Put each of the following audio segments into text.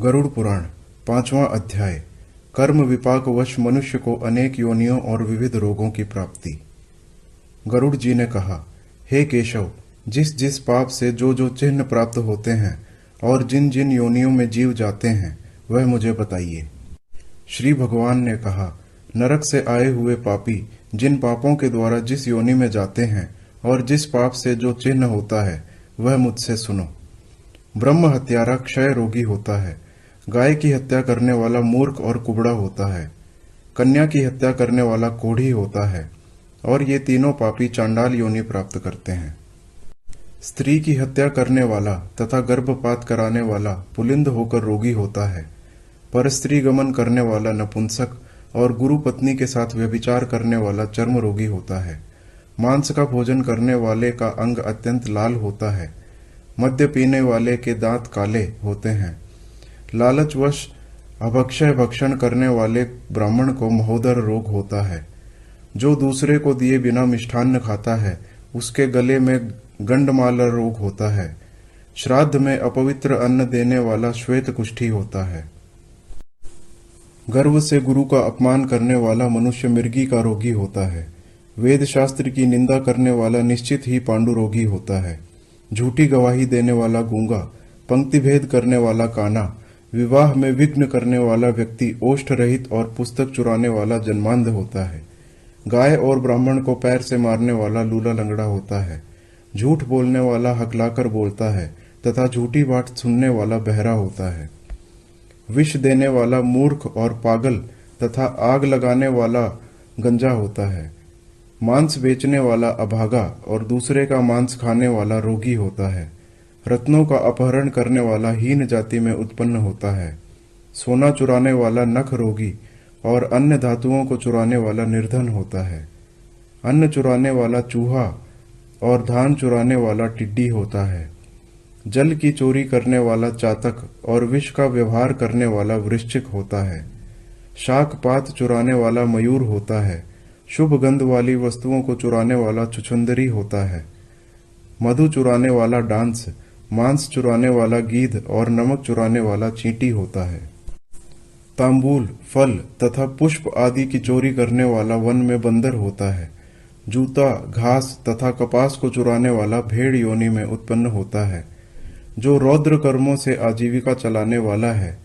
गरुड़ पुराण 5वां अध्याय। कर्म विपाकवश मनुष्य को अनेक योनियों और विविध रोगों की प्राप्ति। गरुड़ जी ने कहा, हे केशव, जिस जिस पाप से जो जो चिन्ह प्राप्त होते हैं और जिन जिन योनियों में जीव जाते हैं वह मुझे बताइए। श्री भगवान ने कहा, नरक से आए हुए पापी जिन पापों के द्वारा जिस योनि में जाते हैं और जिस पाप से जो चिन्ह होता है वह मुझसे सुनो। ब्रह्म हत्यारा क्षय रोगी होता है। गाय की हत्या करने वाला मूर्ख और कुबड़ा होता है। कन्या की हत्या करने वाला कोढ़ी होता है। और ये तीनों पापी चांडाल योनि प्राप्त करते हैं। स्त्री की हत्या करने वाला तथा गर्भपात कराने वाला पुलिंद होकर रोगी होता है। पर स्त्री गमन करने वाला नपुंसक और गुरु पत्नी के साथ व्यभिचार करने वाला चर्म रोगी होता है। मांस का भोजन करने वाले का अंग अत्यंत लाल होता है। मद्य पीने वाले के दांत काले होते हैं। लालचवश अभक्षय भक्षण करने वाले ब्राह्मण को महोदर रोग होता है। जो दूसरे को दिए बिना मिष्ठान्न खाता है उसके गले में गंडमाला रोग होता है। श्राद्ध में अपवित्र अन्न देने वाला श्वेत कुष्ठी होता है। गर्व से गुरु का अपमान करने वाला मनुष्य मृगी का रोगी होता है। वेद शास्त्र की निंदा करने वाला निश्चित ही पांडु रोगी होता है। झूठी गवाही देने वाला गूंगा, पंक्ति भेद करने वाला काना, विवाह में विघ्न करने वाला व्यक्ति ओष्ठ रहित और पुस्तक चुराने वाला जन्मांध होता है। गाय और ब्राह्मण को पैर से मारने वाला लूला लंगड़ा होता है। झूठ बोलने वाला हकलाकर बोलता है तथा झूठी बात सुनने वाला बहरा होता है। विष देने वाला मूर्ख और पागल तथा आग लगाने वाला गंजा होता है। मांस बेचने वाला अभागा और दूसरे का मांस खाने वाला रोगी होता है। रत्नों का अपहरण करने वाला हीन जाति में उत्पन्न होता है। सोना चुराने वाला नख रोगी और अन्य धातुओं को चुराने वाला निर्धन होता है। अन्न चुराने वाला चूहा और धान चुराने वाला टिड्डी होता है। जल की चोरी करने वाला चातक और विष का व्यवहार करने वाला वृश्चिक होता है। शाक पात चुराने वाला मयूर होता है। शुभ गंध वाली वस्तुओं को चुराने वाला छुछुंदरी होता है। मधु चुराने वाला डांस, मांस चुराने वाला गीध और नमक चुराने वाला चींटी होता है। तांबूल, फल तथा पुष्प आदि की चोरी करने वाला वन में बंदर होता है। जूता, घास तथा कपास को चुराने वाला भेड़ योनि में उत्पन्न होता है। जो रौद्र कर्मों से आजीविका चलाने वाला है,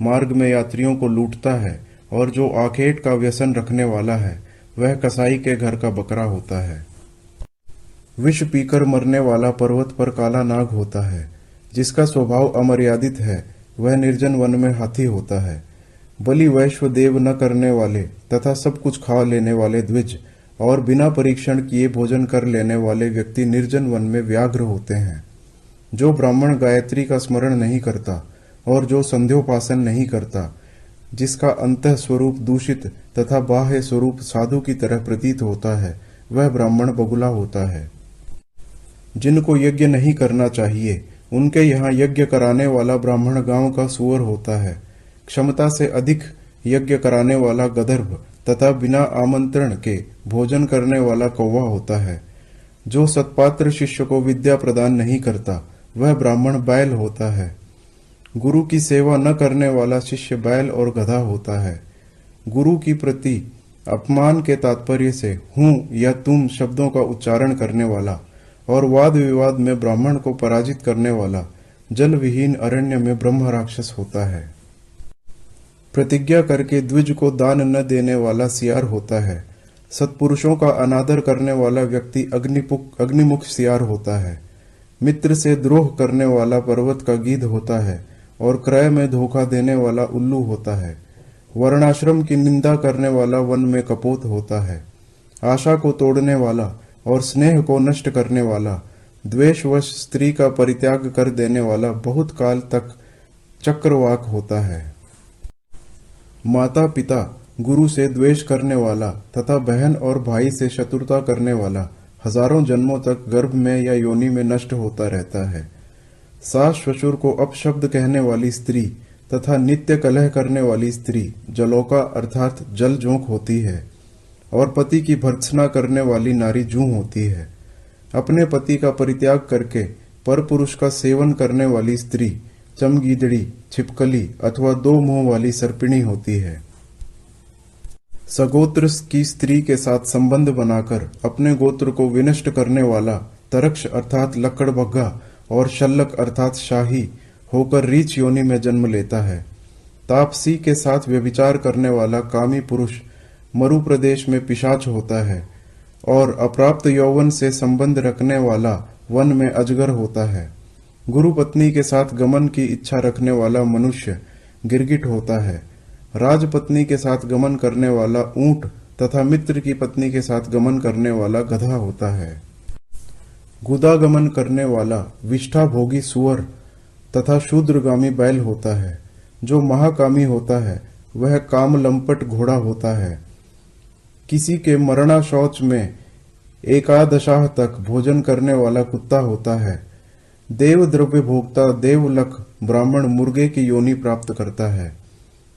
मार्ग में यात्रियों को लूटता है और जो आखेट का व्यसन रखने वाला है वह कसाई के घर का बकरा होता है। विष पीकर मरने वाला पर्वत पर काला नाग होता है। जिसका स्वभाव अमर्यादित है वह निर्जन वन में हाथी होता है। बलि वैश्व देव न करने वाले तथा सब कुछ खा लेने वाले द्विज और बिना परीक्षण किए भोजन कर लेने वाले व्यक्ति निर्जन वन में व्याघ्र होते हैं। जो ब्राह्मण गायत्री का स्मरण नहीं करता और जो संध्योपासन नहीं करता, जिसका अंतः स्वरूप दूषित तथा बाह्य स्वरूप साधु की तरह प्रतीत होता है, वह ब्राह्मण बगुला होता है। जिनको यज्ञ नहीं करना चाहिए उनके यहाँ यज्ञ कराने वाला ब्राह्मण गांव का सुअर होता है। क्षमता से अधिक यज्ञ कराने वाला गदर्भ तथा बिना आमंत्रण के भोजन करने वाला कौवा होता है। जो सत्पात्र शिष्य को विद्या प्रदान नहीं करता वह ब्राह्मण बैल होता है। गुरु की सेवा न करने वाला शिष्य बैल और गधा होता है। गुरु की प्रति अपमान के तात्पर्य से हूं या तुम शब्दों का उच्चारण करने वाला और वाद विवाद में ब्राह्मण को पराजित करने वाला जल विहीन अरण्य में ब्रह्म राक्षस होता है। प्रतिज्ञा करके द्विज को दान न देने वाला सियार होता है। सत्पुरुषों का अनादर करने वाला व्यक्ति अग्निमुख सियार होता है। मित्र से द्रोह करने वाला पर्वत का गीध होता है और क्रय में धोखा देने वाला उल्लू होता है। वर्णाश्रम की निंदा करने वाला वन में कपोत होता है। आशा को तोड़ने वाला और स्नेह को नष्ट करने वाला, द्वेषवश स्त्री का परित्याग कर देने वाला बहुत काल तक चक्रवाक होता है। माता पिता, गुरु से द्वेष करने वाला तथा बहन और भाई से शत्रुता करने वाला हजारों जन्मों तक गर्भ में या योनि में नष्ट होता रहता है। सास ससुर को अपशब्द कहने वाली स्त्री तथा नित्य कलह करने वाली स्त्री जलौका अर्थात जल जोंक होती है और पति की भर्त्सना करने वाली नारी जूं होती है। अपने पति का परित्याग करके पर पुरुष का सेवन करने वाली स्त्री चमगीदड़ी, छिपकली अथवा दो मुंह वाली सर्पिणी होती है। सगोत्र की स्त्री के साथ संबंध बनाकर अपने गोत्र को विनष्ट करने वाला तरक्ष अर्थात लक्कड़बग्गा और शल्लक अर्थात शाही होकर रीछ योनि में जन्म लेता है। तापसी के साथ व्यभिचार करने वाला कामी पुरुष मरु प्रदेश में पिशाच होता है और अप्राप्त यौवन से संबंध रखने वाला वन में अजगर होता है। गुरु पत्नी के साथ गमन की इच्छा रखने वाला मनुष्य गिरगिट होता है। राजपत्नी के साथ गमन करने वाला ऊंट तथा मित्र की पत्नी के साथ गमन करने वाला गधा होता है। गुदागमन करने वाला विष्ठा भोगी सुअर तथा शूद्रगामी बैल होता है। जो महाकामी होता है वह काम लंपट घोड़ा होता है। किसी के मरणा शौच में एकादशाह तक भोजन करने वाला कुत्ता होता है। देव द्रव्य भोक्ता देवलक ब्राह्मण मुर्गे की योनि प्राप्त करता है।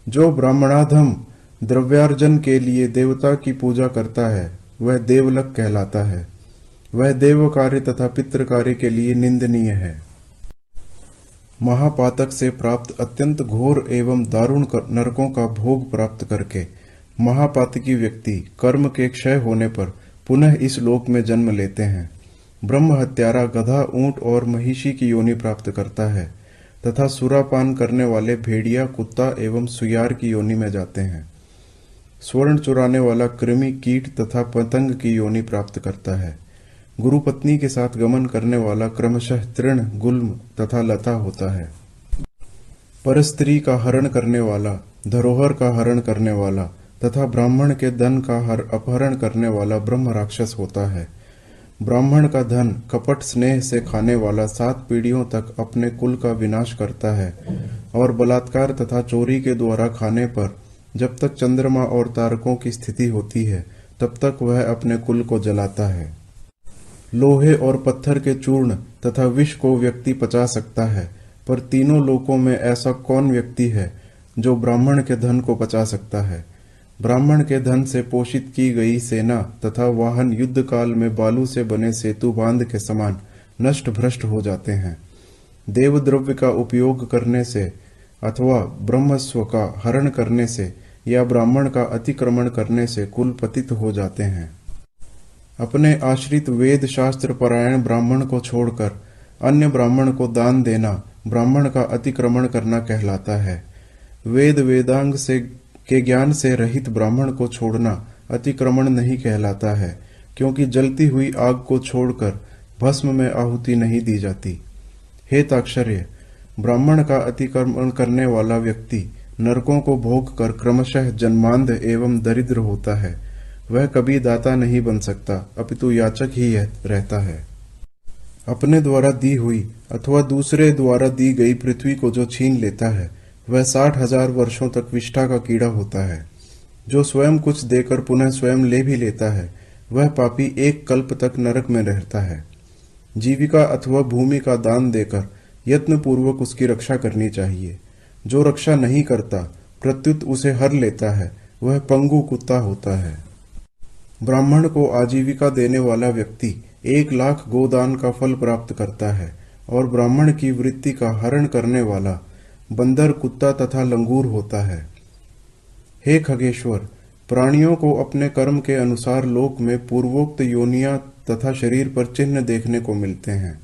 जो ब्राह्मणाधम द्रव्यार्जन के लिए देवता की पूजा करता है वह देवलक कहलाता है। वह देव कार्य तथा पितृ कार्य के लिए निंदनीय है। महापातक से प्राप्त अत्यंत घोर एवं दारुण नरकों का भोग प्राप्त करके महापातकी व्यक्ति कर्म के क्षय होने पर पुनः इस लोक में जन्म लेते हैं। ब्रह्म हत्यारा गधा, ऊंट और महिषी की योनि प्राप्त करता है तथा सुरापान करने वाले भेड़िया, कुत्ता एवं सुयार की योनि में जाते हैं। स्वर्ण चुराने वाला कृमि, कीट तथा पतंग की योनि प्राप्त करता है। गुरु पत्नी के साथ गमन करने वाला क्रमशः तृण, गुल्म तथा लता होता है। परस्त्री का हरण करने वाला, धरोहर का हरण करने वाला तथा ब्राह्मण के धन का अपहरण करने वाला ब्रह्म राक्षस होता है। ब्राह्मण का धन कपट स्नेह से खाने वाला 7 पीढ़ियों तक अपने कुल का विनाश करता है और बलात्कार तथा चोरी के द्वारा खाने पर जब तक चंद्रमा और तारकों की स्थिति होती है तब तक वह अपने कुल को जलाता है। लोहे और पत्थर के चूर्ण तथा विष को व्यक्ति पचा सकता है, पर तीनों लोकों में ऐसा कौन व्यक्ति है जो ब्राह्मण के धन को पचा सकता है। ब्राह्मण के धन से पोषित की गई सेना तथा वाहन युद्ध काल में बालू से बने सेतु बांध के समान नष्ट भ्रष्ट हो जाते हैं। देव द्रव्य का उपयोग करने से अथवा ब्रह्मस्व का हरण करने से या ब्राह्मण का अतिक्रमण करने से कुल पतित हो जाते हैं। अपने आश्रित वेद शास्त्र परायण ब्राह्मण को छोड़कर अन्य ब्राह्मण को दान देना ब्राह्मण का अतिक्रमण करना कहलाता है। वेद वेदांग के ज्ञान से रहित ब्राह्मण को छोड़ना अतिक्रमण नहीं कहलाता है, क्योंकि जलती हुई आग को छोड़कर भस्म में आहुति नहीं दी जाती। हे ताक्षर्य, ब्राह्मण का अतिक्रमण करने वाला व्यक्ति नरकों को भोग कर क्रमशः जन्मांध एवं दरिद्र होता है। वह कभी दाता नहीं बन सकता, अपितु याचक ही रहता है। अपने द्वारा दी हुई अथवा दूसरे द्वारा दी गई पृथ्वी को जो छीन लेता है वह 60,000 वर्षों तक विष्ठा का कीड़ा होता है। जो स्वयं कुछ देकर पुनः स्वयं ले भी लेता है वह पापी 1 कल्प तक नरक में रहता है। जीविका अथवा भूमि का दान देकर यत्न पूर्वक उसकी रक्षा करनी चाहिए। जो रक्षा नहीं करता प्रत्युत उसे हर लेता है वह पंगु कुत्ता होता है। ब्राह्मण को आजीविका देने वाला व्यक्ति 1,00,000 गोदान का फल प्राप्त करता है और ब्राह्मण की वृत्ति का हरण करने वाला बंदर, कुत्ता तथा लंगूर होता है। हे खगेश्वर, प्राणियों को अपने कर्म के अनुसार लोक में पूर्वोक्त योनियां तथा शरीर पर चिन्ह देखने को मिलते हैं।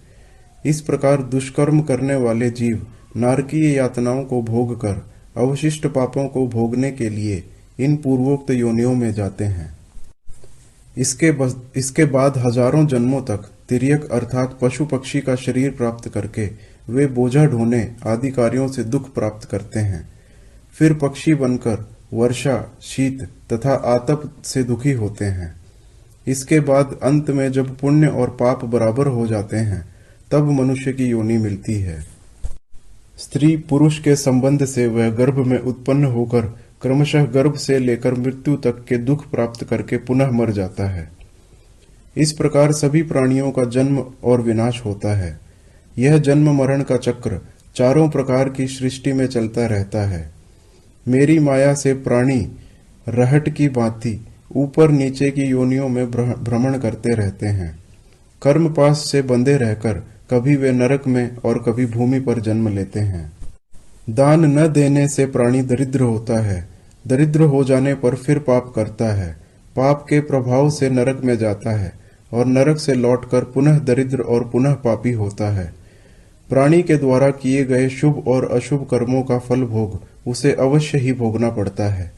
इस प्रकार दुष्कर्म करने वाले जीव नारकीय यातनाओं को भोग कर अवशिष्ट पापों को भोगने के लिए इन पूर्वोक्त योनियों में जाते हैं। इसके बाद हजारों जन्मों तक तिर्यक अर्थात पशु पक्षी का शरीर प्राप्त करके वे बोझा ढोने आदि कार्यों से दुख प्राप्त करते हैं। फिर पक्षी बनकर वर्षा, शीत तथा आतप से दुखी होते हैं। इसके बाद अंत में जब पुण्य और पाप बराबर हो जाते हैं तब मनुष्य की योनि मिलती है। स्त्री पुरुष के संबंध से वह गर्भ में उत्पन्न होकर क्रमशः गर्भ से लेकर मृत्यु तक के दुख प्राप्त करके पुनः मर जाता है। इस प्रकार सभी प्राणियों का जन्म और विनाश होता है। यह जन्म मरण का चक्र चारों प्रकार की सृष्टि में चलता रहता है। मेरी माया से प्राणी रहट की भांति ऊपर नीचे की योनियों में भ्रमण करते रहते हैं। कर्म पास से बंधे रहकर कभी वे नरक में और कभी भूमि पर जन्म लेते हैं। दान न देने से प्राणी दरिद्र होता है, दरिद्र हो जाने पर फिर पाप करता है, पाप के प्रभाव से नरक में जाता है और नरक से लौटकर पुनः दरिद्र और पुनः पापी होता है। प्राणी के द्वारा किए गए शुभ और अशुभ कर्मों का फल भोग उसे अवश्य ही भोगना पड़ता है,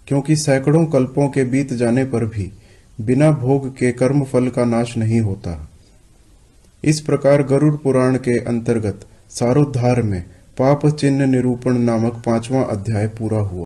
क्योंकि सैकड़ों कल्पों के बीत जाने पर भी बिना भोग के कर्म फल का नाश नहीं होता। इस प्रकार गरुड़ पुराण के अंतर्गत सारोद्धार में पाप चिन्ह निरूपण नामक 5वां अध्याय पूरा हुआ।